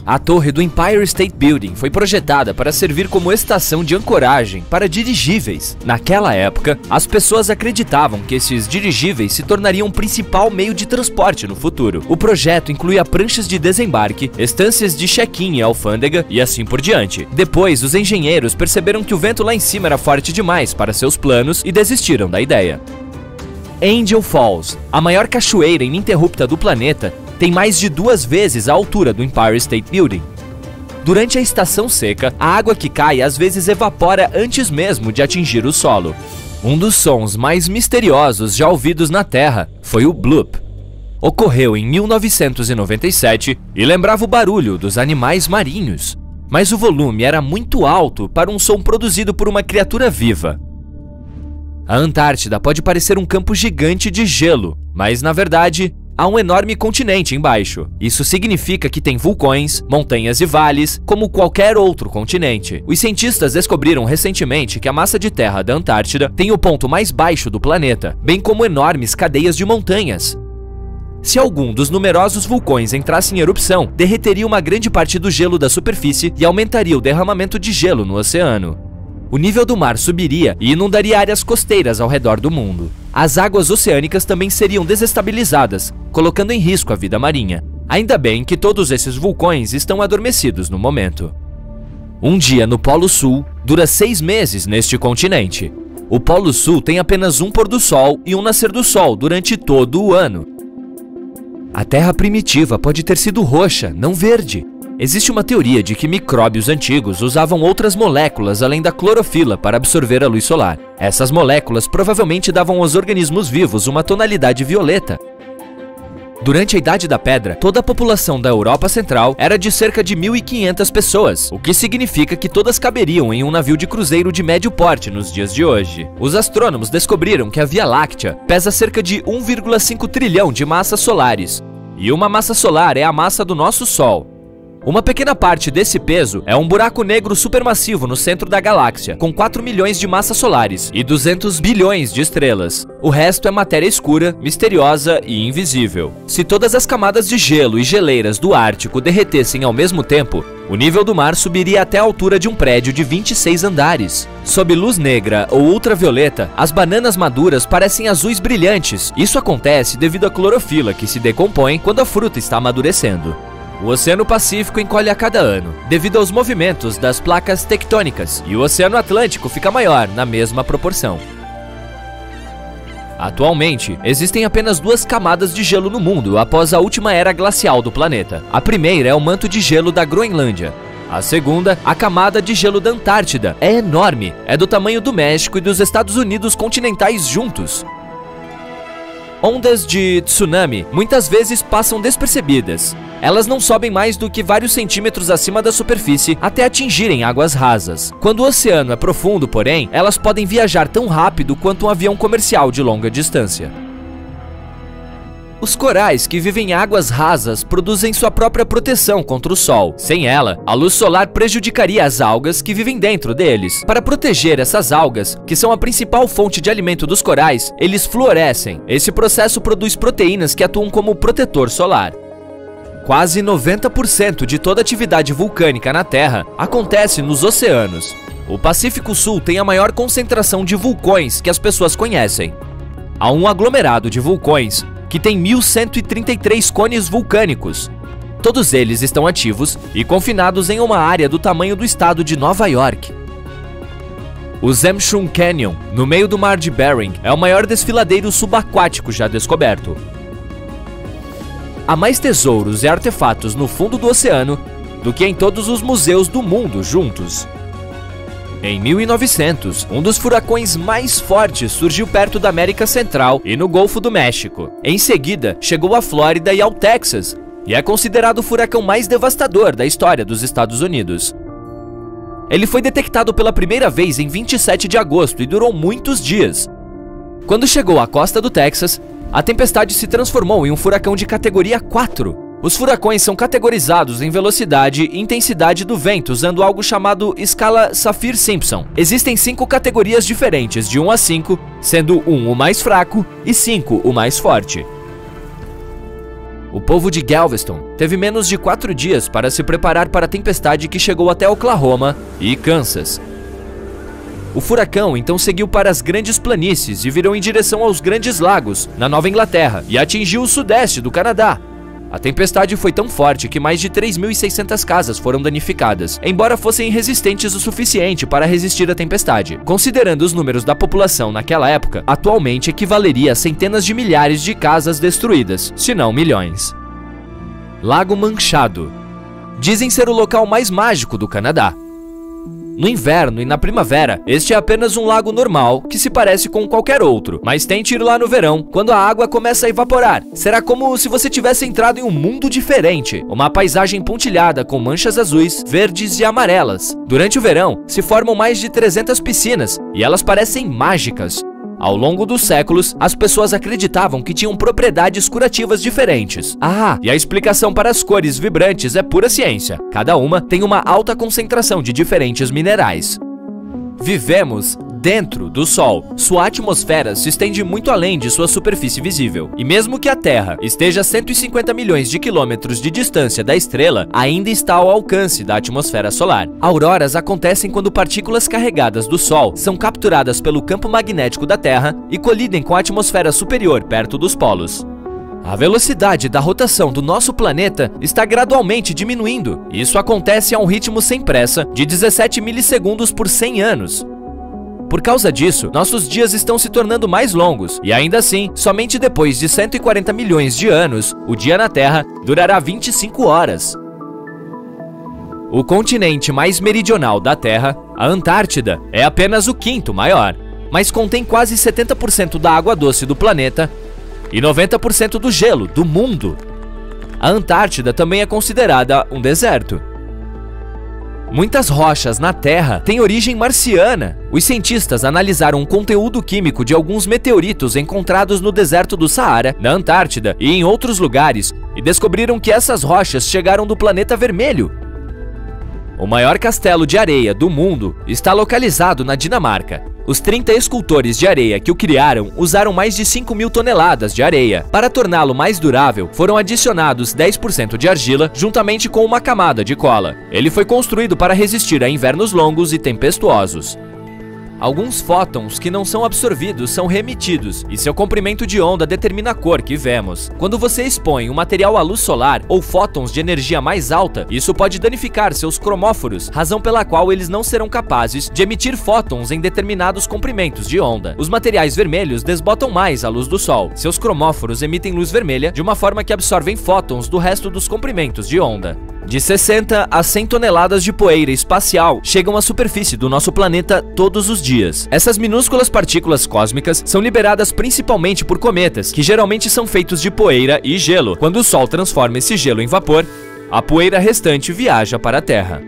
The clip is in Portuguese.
A torre do Empire State Building foi projetada para servir como estação de ancoragem para dirigíveis. Naquela época, as pessoas acreditavam que esses dirigíveis se tornariam o principal meio de transporte no futuro. O projeto incluía pranchas de desembarque, estâncias de check-in e alfândega e assim por diante. Depois, os engenheiros perceberam que o vento lá em cima era forte demais para seus planos e desistiram da ideia. Angel Falls, a maior cachoeira ininterrupta do planeta, tem mais de 2 vezes a altura do Empire State Building. Durante a estação seca, a água que cai às vezes evapora antes mesmo de atingir o solo. Um dos sons mais misteriosos já ouvidos na Terra foi o bloop. Ocorreu em 1997 e lembrava o barulho dos animais marinhos, mas o volume era muito alto para um som produzido por uma criatura viva. A Antártida pode parecer um campo gigante de gelo, mas na verdade há um enorme continente embaixo. Isso significa que tem vulcões, montanhas e vales, como qualquer outro continente. Os cientistas descobriram recentemente que a massa de terra da Antártida tem o ponto mais baixo do planeta, bem como enormes cadeias de montanhas. Se algum dos numerosos vulcões entrasse em erupção, derreteria uma grande parte do gelo da superfície e aumentaria o derramamento de gelo no oceano. O nível do mar subiria e inundaria áreas costeiras ao redor do mundo. As águas oceânicas também seriam desestabilizadas, colocando em risco a vida marinha. Ainda bem que todos esses vulcões estão adormecidos no momento. Um dia no Polo Sul dura 6 meses neste continente. O Polo Sul tem apenas um pôr do sol e um nascer do sol durante todo o ano. A Terra primitiva pode ter sido roxa, não verde. Existe uma teoria de que micróbios antigos usavam outras moléculas além da clorofila para absorver a luz solar. Essas moléculas provavelmente davam aos organismos vivos uma tonalidade violeta. Durante a Idade da Pedra, toda a população da Europa Central era de cerca de 1.500 pessoas, o que significa que todas caberiam em um navio de cruzeiro de médio porte nos dias de hoje. Os astrônomos descobriram que a Via Láctea pesa cerca de 1,5 trilhão de massas solares, e uma massa solar é a massa do nosso Sol. Uma pequena parte desse peso é um buraco negro supermassivo no centro da galáxia, com 4 milhões de massas solares e 200 bilhões de estrelas. O resto é matéria escura, misteriosa e invisível. Se todas as camadas de gelo e geleiras do Ártico derretessem ao mesmo tempo, o nível do mar subiria até a altura de um prédio de 26 andares. Sob luz negra ou ultravioleta, as bananas maduras parecem azuis brilhantes. Isso acontece devido à clorofila que se decompõe quando a fruta está amadurecendo. O Oceano Pacífico encolhe a cada ano, devido aos movimentos das placas tectônicas, e o Oceano Atlântico fica maior, na mesma proporção. Atualmente, existem apenas 2 camadas de gelo no mundo após a última era glacial do planeta. A primeira é o manto de gelo da Groenlândia. A segunda, a camada de gelo da Antártida. É enorme, é do tamanho do México e dos Estados Unidos continentais juntos. Ondas de tsunami muitas vezes passam despercebidas. Elas não sobem mais do que vários centímetros acima da superfície até atingirem águas rasas. Quando o oceano é profundo, porém, elas podem viajar tão rápido quanto um avião comercial de longa distância. Os corais que vivem em águas rasas produzem sua própria proteção contra o sol. Sem ela, a luz solar prejudicaria as algas que vivem dentro deles. Para proteger essas algas, que são a principal fonte de alimento dos corais, eles fluorescem. Esse processo produz proteínas que atuam como protetor solar. Quase 90% de toda atividade vulcânica na Terra acontece nos oceanos. O Pacífico Sul tem a maior concentração de vulcões que as pessoas conhecem. Há um aglomerado de vulcões que tem 1.133 cones vulcânicos. Todos eles estão ativos e confinados em uma área do tamanho do estado de Nova York. O Zemshun Canyon, no meio do mar de Bering, é o maior desfiladeiro subaquático já descoberto. Há mais tesouros e artefatos no fundo do oceano do que em todos os museus do mundo juntos. Em 1900, um dos furacões mais fortes surgiu perto da América Central e no Golfo do México. Em seguida, chegou à Flórida e ao Texas, e é considerado o furacão mais devastador da história dos Estados Unidos. Ele foi detectado pela primeira vez em 27 de agosto e durou muitos dias. Quando chegou à costa do Texas, a tempestade se transformou em um furacão de categoria 4. Os furacões são categorizados em velocidade e intensidade do vento usando algo chamado escala Saffir-Simpson. Existem 5 categorias diferentes, de 1 a 5, sendo 1 o mais fraco e 5 o mais forte. O povo de Galveston teve menos de 4 dias para se preparar para a tempestade que chegou até Oklahoma e Kansas. O furacão então seguiu para as grandes planícies e virou em direção aos Grandes Lagos, na Nova Inglaterra, e atingiu o sudeste do Canadá. A tempestade foi tão forte que mais de 3.600 casas foram danificadas, embora fossem resistentes o suficiente para resistir à tempestade. Considerando os números da população naquela época, atualmente equivaleria a centenas de milhares de casas destruídas, se não milhões. Lago Manchado. Dizem ser o local mais mágico do Canadá. No inverno e na primavera, este é apenas um lago normal, que se parece com qualquer outro, mas tente ir lá no verão, quando a água começa a evaporar. Será como se você tivesse entrado em um mundo diferente, uma paisagem pontilhada com manchas azuis, verdes e amarelas. Durante o verão, se formam mais de 300 piscinas, e elas parecem mágicas. Ao longo dos séculos, as pessoas acreditavam que tinham propriedades curativas diferentes. E a explicação para as cores vibrantes é pura ciência. Cada uma tem uma alta concentração de diferentes minerais. Vivemos dentro do Sol. Sua atmosfera se estende muito além de sua superfície visível. E mesmo que a Terra esteja a 150 milhões de quilômetros de distância da estrela, ainda está ao alcance da atmosfera solar. Auroras acontecem quando partículas carregadas do Sol são capturadas pelo campo magnético da Terra e colidem com a atmosfera superior perto dos polos. A velocidade da rotação do nosso planeta está gradualmente diminuindo. Isso acontece a um ritmo sem pressa de 17 milissegundos por 100 anos. Por causa disso, nossos dias estão se tornando mais longos, e ainda assim, somente depois de 140 milhões de anos, o dia na Terra durará 25 horas. O continente mais meridional da Terra, a Antártida, é apenas o 5º maior, mas contém quase 70% da água doce do planeta e 90% do gelo do mundo. A Antártida também é considerada um deserto. Muitas rochas na Terra têm origem marciana. Os cientistas analisaram o conteúdo químico de alguns meteoritos encontrados no deserto do Saara, na Antártida e em outros lugares, e descobriram que essas rochas chegaram do planeta vermelho. O maior castelo de areia do mundo está localizado na Dinamarca. Os 30 escultores de areia que o criaram usaram mais de 5.000 toneladas de areia. Para torná-lo mais durável, foram adicionados 10% de argila juntamente com uma camada de cola. Ele foi construído para resistir a invernos longos e tempestuosos. Alguns fótons que não são absorvidos são remitidos, e seu comprimento de onda determina a cor que vemos. Quando você expõe um material à luz solar ou fótons de energia mais alta, isso pode danificar seus cromóforos, razão pela qual eles não serão capazes de emitir fótons em determinados comprimentos de onda. Os materiais vermelhos desbotam mais a luz do Sol. Seus cromóforos emitem luz vermelha de uma forma que absorvem fótons do resto dos comprimentos de onda. De 60 a 100 toneladas de poeira espacial chegam à superfície do nosso planeta todos os dias. Essas minúsculas partículas cósmicas são liberadas principalmente por cometas, que geralmente são feitos de poeira e gelo. Quando o Sol transforma esse gelo em vapor, a poeira restante viaja para a Terra.